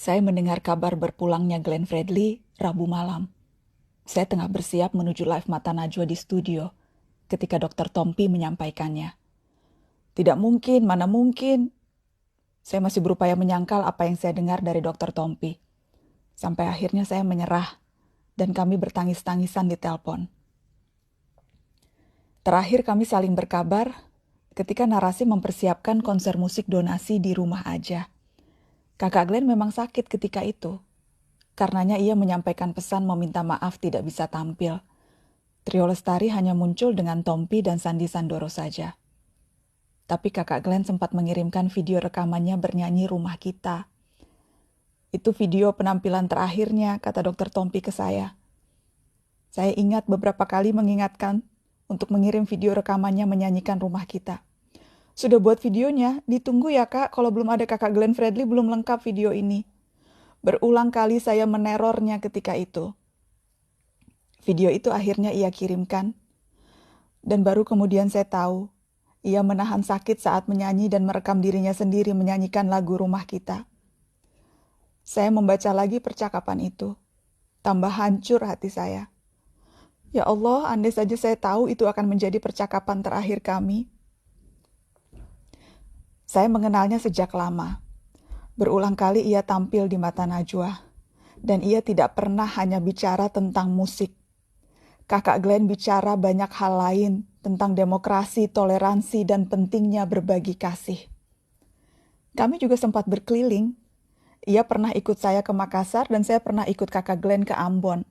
Saya mendengar kabar berpulangnya Glenn Fredly Rabu malam. Saya tengah bersiap menuju live Mata Najwa di studio ketika Dr. Tompi menyampaikannya. Tidak mungkin, mana mungkin. Saya masih berupaya menyangkal apa yang saya dengar dari Dr. Tompi. Sampai akhirnya saya menyerah dan kami bertangis-tangisan di telepon. Terakhir kami saling berkabar ketika Narasi mempersiapkan konser musik donasi di rumah aja. Kakak Glenn memang sakit ketika itu. Karenanya ia menyampaikan pesan meminta maaf tidak bisa tampil. Trio Lestari hanya muncul dengan Tompi dan Sandi Sandoro saja. Tapi kakak Glenn sempat mengirimkan video rekamannya bernyanyi Rumah Kita. Itu video penampilan terakhirnya, kata Dr. Tompi ke saya. Saya ingat beberapa kali mengingatkan untuk mengirim video rekamannya menyanyikan Rumah Kita. Sudah buat videonya, ditunggu ya kak, kalau belum ada kakak Glenn Fredly belum lengkap video ini. Berulang kali saya menerornya ketika itu. Video itu akhirnya ia kirimkan. Dan baru kemudian saya tahu, ia menahan sakit saat menyanyi dan merekam dirinya sendiri menyanyikan lagu Rumah Kita. Saya membaca lagi percakapan itu. Tambah hancur hati saya. Ya Allah, andai saja saya tahu itu akan menjadi percakapan terakhir kami. Saya mengenalnya sejak lama. Berulang kali ia tampil di Mata Najwa. Dan ia tidak pernah hanya bicara tentang musik. Kakak Glenn bicara banyak hal lain tentang demokrasi, toleransi, dan pentingnya berbagi kasih. Kami juga sempat berkeliling. Ia pernah ikut saya ke Makassar dan saya pernah ikut kakak Glenn ke Ambon.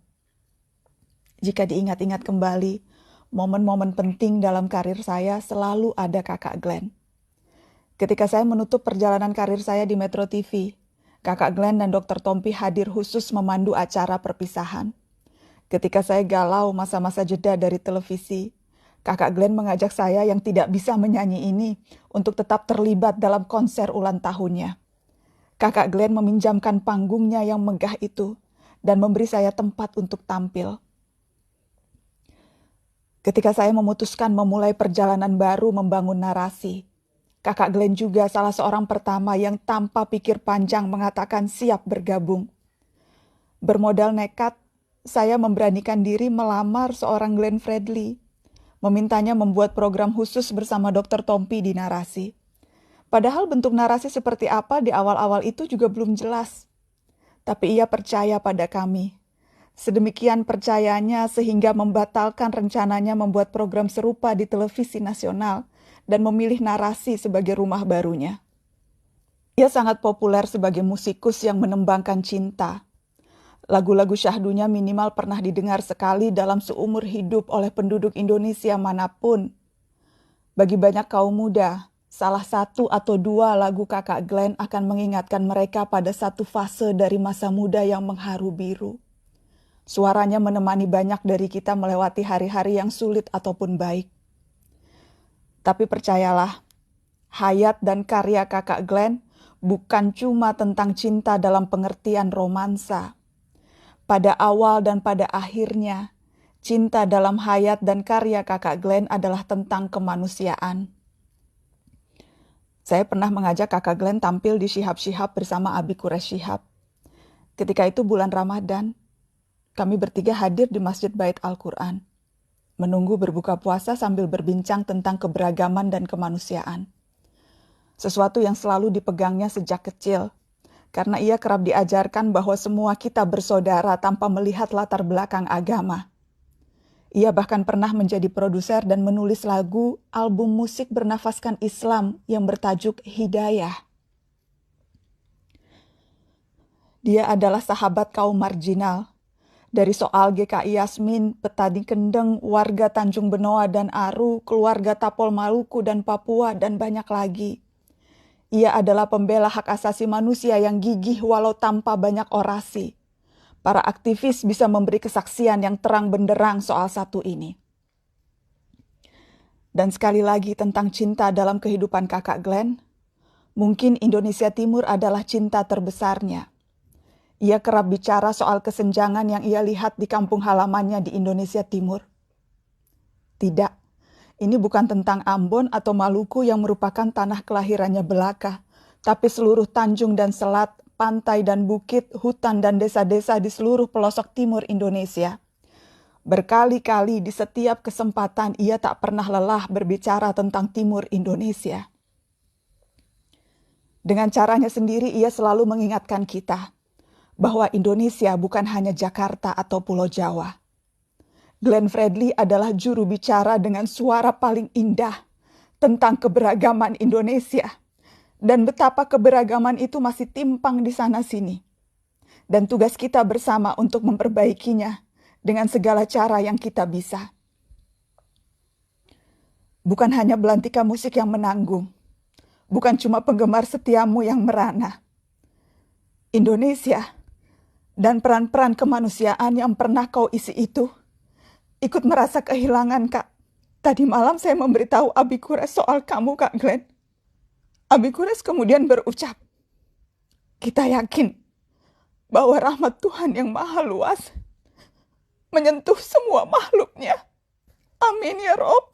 Jika diingat-ingat kembali, momen-momen penting dalam karir saya selalu ada kakak Glenn. Ketika saya menutup perjalanan karir saya di Metro TV, kakak Glenn dan Dr. Tompi hadir khusus memandu acara perpisahan. Ketika saya galau masa-masa jeda dari televisi, kakak Glenn mengajak saya yang tidak bisa menyanyi ini untuk tetap terlibat dalam konser ulang tahunnya. Kakak Glenn meminjamkan panggungnya yang megah itu dan memberi saya tempat untuk tampil. Ketika saya memutuskan memulai perjalanan baru membangun narasi, kakak Glenn juga salah seorang pertama yang tanpa pikir panjang mengatakan siap bergabung. Bermodal nekat, saya memberanikan diri melamar seorang Glenn Fredly, memintanya membuat program khusus bersama Dr. Tompi di Narasi. Padahal bentuk narasi seperti apa di awal-awal itu juga belum jelas. Tapi ia percaya pada kami. Sedemikian percayanya sehingga membatalkan rencananya membuat program serupa di televisi nasional dan memilih Narasi sebagai rumah barunya. Ia sangat populer sebagai musikus yang menembangkan cinta. Lagu-lagu syahdunya minimal pernah didengar sekali dalam seumur hidup oleh penduduk Indonesia manapun. Bagi banyak kaum muda, salah satu atau dua lagu kakak Glenn akan mengingatkan mereka pada satu fase dari masa muda yang mengharu biru. Suaranya menemani banyak dari kita melewati hari-hari yang sulit ataupun baik. Tapi percayalah, hayat dan karya kakak Glenn bukan cuma tentang cinta dalam pengertian romansa. Pada awal dan pada akhirnya, cinta dalam hayat dan karya kakak Glenn adalah tentang kemanusiaan. Saya pernah mengajak kakak Glenn tampil di Syihab Syihab bersama Abi Quraish Syihab. Ketika itu bulan Ramadan, kami bertiga hadir di Masjid Bait Al-Quran, menunggu berbuka puasa sambil berbincang tentang keberagaman dan kemanusiaan. Sesuatu yang selalu dipegangnya sejak kecil, karena ia kerap diajarkan bahwa semua kita bersaudara tanpa melihat latar belakang agama. Ia bahkan pernah menjadi produser dan menulis lagu album musik bernafaskan Islam yang bertajuk Hidayah. Dia adalah sahabat kaum marginal. Dari soal GKI Yasmin, petani Kendeng, warga Tanjung Benoa dan Aru, keluarga Tapol Maluku dan Papua, dan banyak lagi. Ia adalah pembela hak asasi manusia yang gigih walau tanpa banyak orasi. Para aktivis bisa memberi kesaksian yang terang benderang soal satu ini. Dan sekali lagi tentang cinta dalam kehidupan kakak Glenn, mungkin Indonesia Timur adalah cinta terbesarnya. Ia kerap bicara soal kesenjangan yang ia lihat di kampung halamannya di Indonesia Timur. Tidak. Ini bukan tentang Ambon atau Maluku yang merupakan tanah kelahirannya belaka, tapi seluruh tanjung dan selat pantai dan bukit, hutan dan desa-desa di seluruh pelosok timur Indonesia. Berkali-kali di setiap kesempatan ia tak pernah lelah berbicara tentang timur Indonesia. Dengan caranya sendiri ia selalu mengingatkan kita bahwa Indonesia bukan hanya Jakarta atau Pulau Jawa. Glenn Fredly adalah juru bicara dengan suara paling indah tentang keberagaman Indonesia dan betapa keberagaman itu masih timpang di sana-sini. Dan tugas kita bersama untuk memperbaikinya dengan segala cara yang kita bisa. Bukan hanya belantika musik yang menanggung, bukan cuma penggemar setiamu yang merana. Indonesia dan peran-peran kemanusiaan yang pernah kau isi itu ikut merasa kehilangan, Kak. Tadi malam saya memberitahu Abi Kures soal kamu, Kak Glenn. Abi Kures kemudian berucap, kita yakin bahwa rahmat Tuhan yang maha luas menyentuh semua makhluknya. Amin ya Rob.